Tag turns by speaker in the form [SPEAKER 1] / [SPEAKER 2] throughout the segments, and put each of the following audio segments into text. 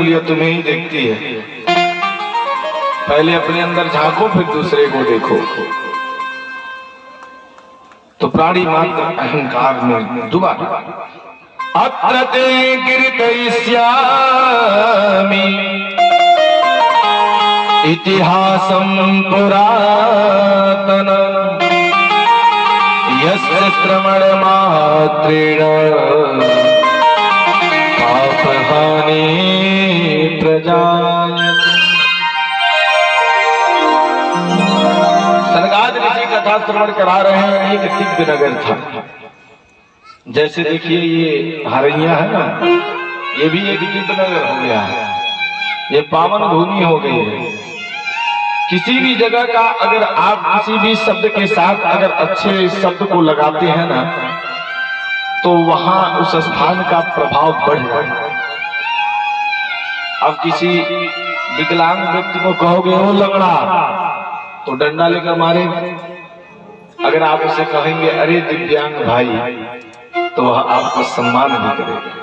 [SPEAKER 1] उंगलियां तुम्हें ही देखती है। पहले अपने अंदर झांको, फिर दूसरे को देखो। तो प्राणी मात्र अहंकार में डूबा। अत्र ते कीर्तयिष्यामि इतिहासं पुरातन यस्य श्रवण मात्रेण पापहानि प्रजायते। सनकादिक ऋषि कथा श्रवण करा रहे हैं। एक दिव्य नगर था। जैसे देखिए ये हरैया है ना, ये भी एक दिव्य नगर हो गया है। ये पावन भूमि हो गई है। किसी भी जगह का अगर आप किसी भी शब्द के साथ अगर अच्छे शब्द को लगाते हैं ना, तो वहां उस स्थान का प्रभाव बढ़ जाता है। अब किसी विकलांग व्यक्ति को कहोगे ओ लंगड़ा, तो डंडा लेकर मारेंगे। अगर आप उसे कहेंगे अरे दिव्यांग भाई, तो वह आपको सम्मान भी करेगा।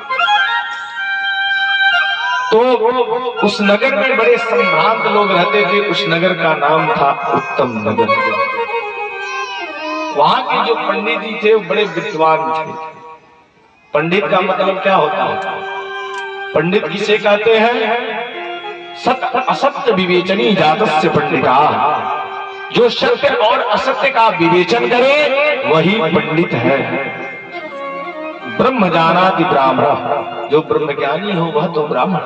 [SPEAKER 1] तो उस नगर में बड़े संभ्रांत लोग रहते थे। उस नगर का नाम था उत्तम नगर। वहां के जो पंडित जी थे वो बड़े विद्वान थे। पंडित का मतलब क्या होता है? पंडित किसे कहते हैं? सत्य असत्य विवेचनी जातस्य पंडिता। जो सत्य और असत्य का विवेचन करे वही पंडित है। ब्रह्म जानाति ब्राह्मण, जो ब्रह्म ज्ञानी हो वह तो ब्राह्मण।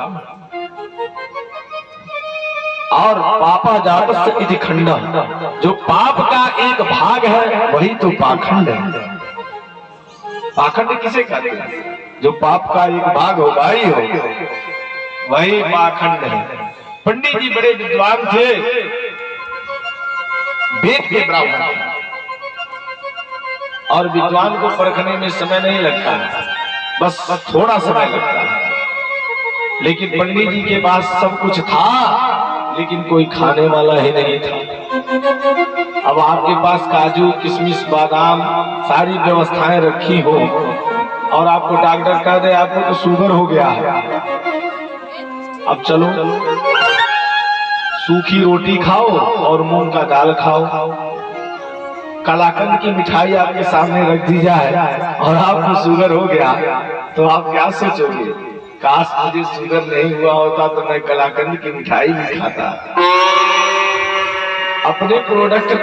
[SPEAKER 1] और पापा जातस्य इति खंड, जो पाप का एक भाग है वही तो पाखंड है। पाखंड किसे कहते हैं? जो पाप का एक भाग हो भाई हो वही पाखंड है। पंडित जी बड़े विद्वान थे, वेद के ब्राह्मण, और विद्वान को परखने में समय नहीं लगता है, बस थोड़ा समय लगता है। लेकिन पंडित जी के पास सब कुछ था, लेकिन कोई खाने वाला ही नहीं था। अब आपके पास काजू किशमिश बादाम सारी व्यवस्थाएं रखी हो और आपको डॉक्टर कह दे आपको तो शुगर हो गया है, अब चलो सूखी रोटी खाओ और मूंग का दाल खाओ। कलाकंद की मिठाई आपके सामने रख दी जाए और आपको शुगर हो गया, तो आप क्या सोचोगे? काश मुझे शुगर नहीं हुआ होता तो मैं कलाकंद की मिठाई नहीं खाता। अपने प्रोडक्ट